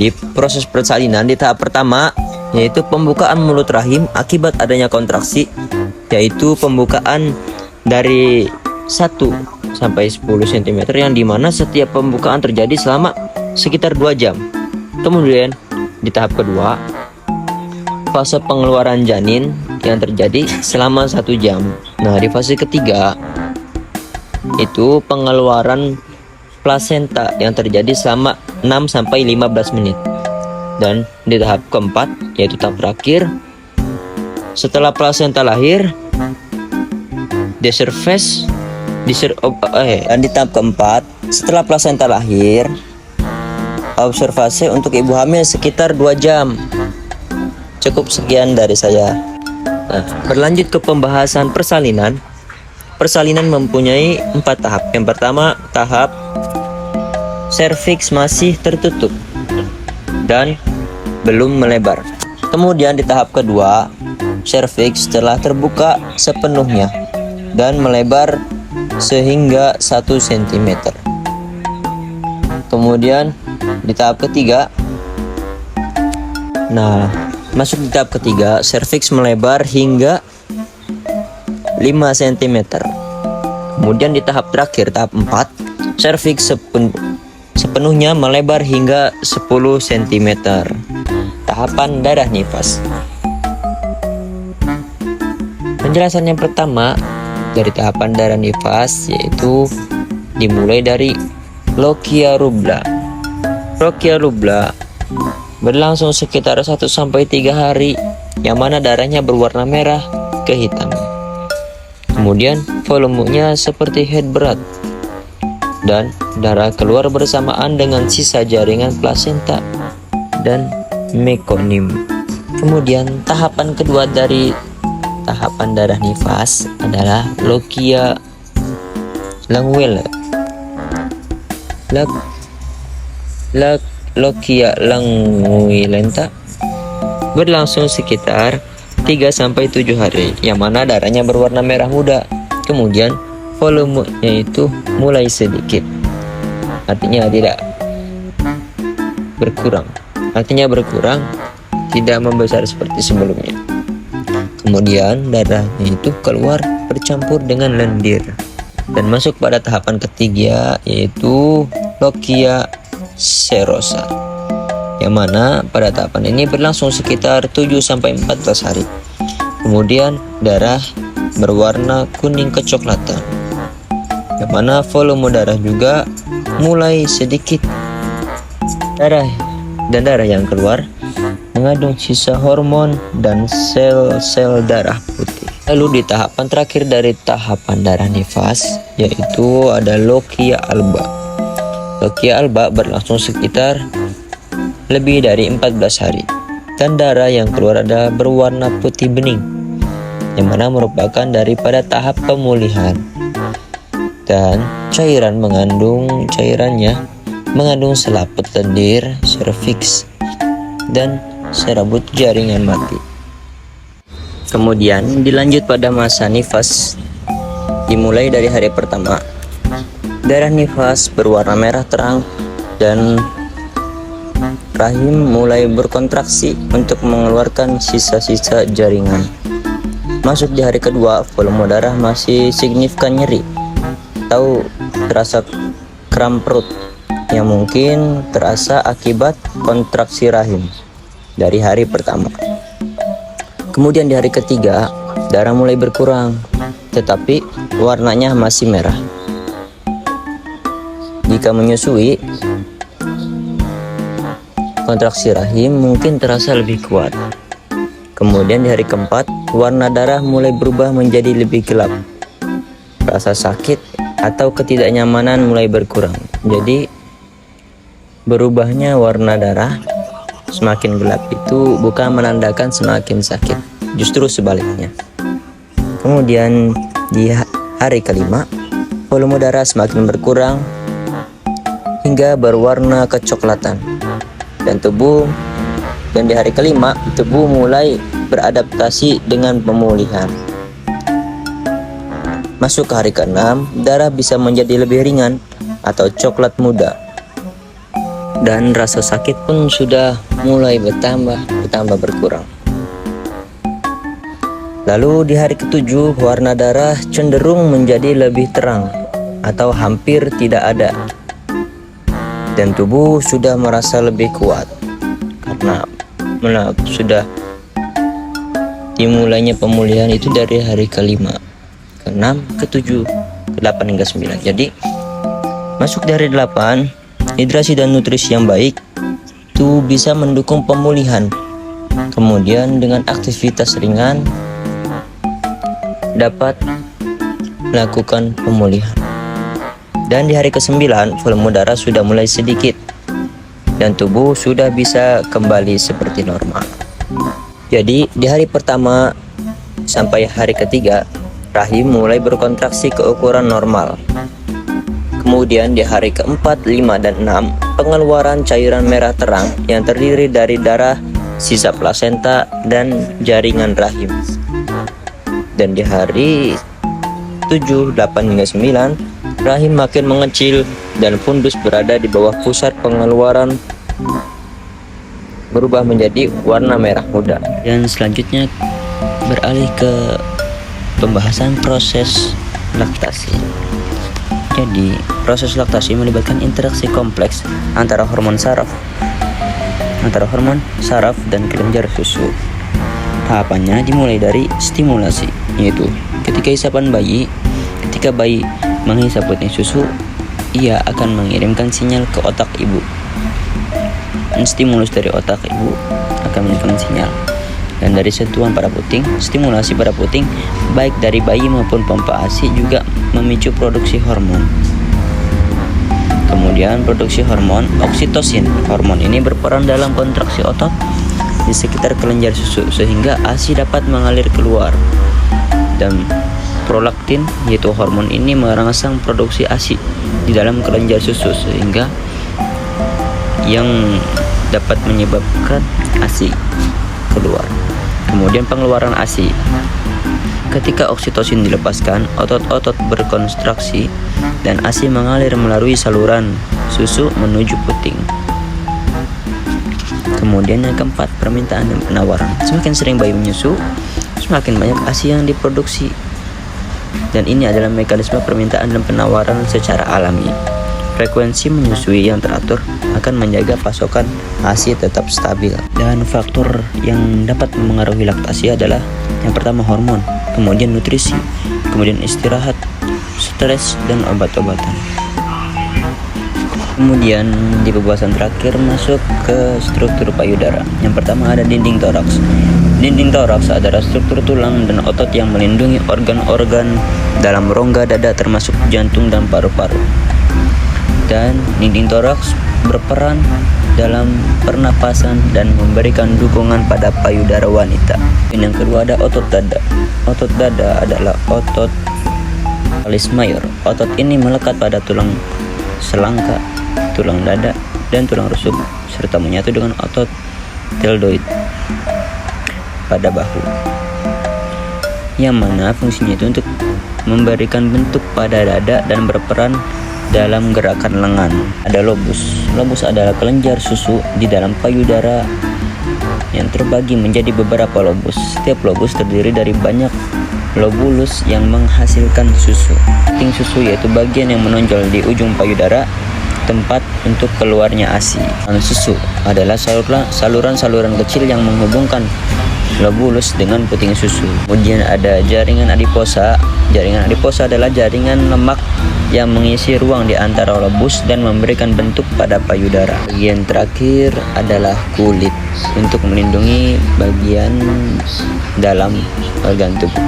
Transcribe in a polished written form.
Di proses persalinan di tahap pertama, yaitu pembukaan mulut rahim akibat adanya kontraksi, yaitu pembukaan dari 1 sampai 10 cm yang dimana setiap pembukaan terjadi selama sekitar 2 jam. Kemudian di tahap kedua, fase pengeluaran janin yang terjadi selama 1 jam. Nah, di fase ketiga itu pengeluaran plasenta yang terjadi selama 6 sampai 15 menit. Dan di tahap keempat, yaitu tahap terakhir, setelah plasenta lahir, dan di tahap keempat, setelah plasenta lahir, observasi untuk ibu hamil sekitar 2 jam. Cukup sekian dari saya. Nah, berlanjut ke pembahasan persalinan. Persalinan mempunyai 4 tahap. Yang pertama, tahap serviks masih tertutup dan belum melebar. Kemudian di tahap kedua, serviks telah terbuka sepenuhnya dan melebar sehingga 1 cm. Kemudian di tahap ketiga, masuk di tahap ketiga, serviks melebar hingga 5 cm. Kemudian di tahap terakhir, tahap 4, serviks sepenuhnya melebar hingga 10 cm. Tahapan darah nifas. Penjelasan yang pertama dari tahapan darah nifas yaitu dimulai dari lochia rubra. Lochia rubra berlangsung sekitar 1 sampai 3 hari, yang mana darahnya berwarna merah ke hitam. Kemudian volumenya seperti head berat dan darah keluar bersamaan dengan sisa jaringan plasenta dan mekonim. Kemudian tahapan kedua dari tahapan darah nifas adalah lochia languila. Lochia languilenta berlangsung sekitar 3 sampai 7 hari, yang mana darahnya berwarna merah muda. Kemudian volumenya itu mulai sedikit, artinya tidak berkurang. Tidak membesar seperti sebelumnya. Kemudian darahnya itu keluar bercampur dengan lendir dan masuk pada tahapan ketiga, yaitu lochia serosa, yang mana pada tahapan ini berlangsung sekitar 7 sampai 14 hari. Kemudian darah berwarna kuning kecoklatan, yang mana volume darah juga mulai sedikit. Darah yang keluar mengandung sisa hormon dan sel-sel darah putih. Lalu di tahapan terakhir dari tahapan darah nifas, yaitu ada lochia alba. Lochia alba berlangsung sekitar lebih dari 14 hari, dan darah yang keluar adalah berwarna putih bening, yang mana merupakan daripada tahap pemulihan. Dan cairannya mengandung selaput lendir, serviks, dan serabut jaringan mati. Kemudian dilanjut pada masa nifas, dimulai dari hari pertama. Darah nifas berwarna merah terang dan rahim mulai berkontraksi untuk mengeluarkan sisa-sisa jaringan. Masuk di hari kedua, volume darah masih signifikan nyeri atau terasa kram perut yang mungkin terasa akibat kontraksi rahim dari hari pertama. Kemudian di hari ketiga, darah mulai berkurang, tetapi warnanya masih merah. Jika menyusui, kontraksi rahim mungkin terasa lebih kuat. Kemudian di hari keempat, warna darah mulai berubah menjadi lebih gelap. Rasa sakit atau ketidaknyamanan mulai berkurang. Jadi berubahnya warna darah semakin gelap itu bukan menandakan semakin sakit, justru sebaliknya. Kemudian di hari kelima, volume darah semakin berkurang hingga berwarna kecoklatan, dan di hari kelima tubuh mulai beradaptasi dengan pemulihan. Masuk ke hari ke-6, darah bisa menjadi lebih ringan atau coklat muda. dan rasa sakit pun sudah mulai bertambah berkurang. Lalu di hari ke-7 warna darah cenderung menjadi lebih terang atau hampir tidak ada, dan tubuh sudah merasa lebih kuat karena sudah dimulainya pemulihan itu dari hari ke-5, ke-6, ke-7, ke-8 hingga 9. Jadi masuk dari 8, hidrasi dan nutrisi yang baik itu bisa mendukung pemulihan. Kemudian dengan aktivitas ringan dapat melakukan pemulihan. Dan di hari ke-9 volume darah sudah mulai sedikit dan tubuh sudah bisa kembali seperti normal. Jadi di hari pertama sampai hari ke-3 rahim mulai berkontraksi ke ukuran normal. Kemudian di hari ke-4, 5, dan 6 pengeluaran cairan merah terang yang terdiri dari darah, sisa plasenta, dan jaringan rahim. Dan di hari 7, 8, hingga 9 rahim makin mengecil dan fundus berada di bawah pusat pengeluaran berubah menjadi warna merah muda. Dan selanjutnya beralih ke pembahasan proses laktasi. Jadi proses laktasi melibatkan interaksi kompleks antara hormon saraf dan kelenjar susu. Tahapannya dimulai dari stimulasi, yaitu ketika bayi menghisap puting susu, ia akan mengirimkan sinyal ke otak ibu. Stimulus dari otak ibu akan mengirimkan sinyal, dan dari sentuhan pada puting, stimulasi pada puting baik dari bayi maupun pompa ASI juga memicu produksi hormon. Kemudian produksi hormon oksitosin. Hormon ini berperan dalam kontraksi otot di sekitar kelenjar susu sehingga ASI dapat mengalir keluar. Dan prolaktin, yaitu hormon ini merangsang produksi ASI di dalam kelenjar susu sehingga yang dapat menyebabkan ASI keluar. Kemudian pengeluaran ASI. Ketika oksitosin dilepaskan, otot-otot berkontraksi dan ASI mengalir melalui saluran susu menuju puting. Kemudian yang keempat, permintaan dan penawaran. Semakin sering bayi menyusu, semakin banyak ASI yang diproduksi. Dan ini adalah mekanisme permintaan dan penawaran secara alami. Frekuensi menyusui yang teratur akan menjaga pasokan ASI tetap stabil. Dan faktor yang dapat mempengaruhi laktasi adalah yang pertama hormon, kemudian nutrisi, kemudian istirahat, stres, dan obat-obatan. Kemudian di pembahasan terakhir masuk ke struktur payudara. Yang pertama ada dinding toraks. Dinding toraks adalah struktur tulang dan otot yang melindungi organ-organ dalam rongga dada termasuk jantung dan paru-paru. Dan dinding toraks berperan dalam pernapasan dan memberikan dukungan pada payudara wanita. Dan yang kedua ada otot dada. Otot dada adalah otot valis major. Otot ini melekat pada tulang selangka, tulang dada, dan tulang rusuk serta menyatu dengan otot deltoid pada bahu, yang mana fungsinya itu untuk memberikan bentuk pada dada dan berperan dalam gerakan lengan. Ada lobus. Lobus adalah kelenjar susu di dalam payudara yang terbagi menjadi beberapa lobus. Setiap lobus terdiri dari banyak lobulus yang menghasilkan susu. Puting susu yaitu bagian yang menonjol di ujung payudara, tempat untuk keluarnya ASI. Susu adalah saluran-saluran kecil yang menghubungkan lobulus dengan puting susu. Kemudian ada jaringan adiposa. Jaringan adiposa adalah jaringan lemak yang mengisi ruang di antara lobus dan memberikan bentuk pada payudara. Bagian terakhir adalah kulit untuk melindungi bagian dalam organ tubuh.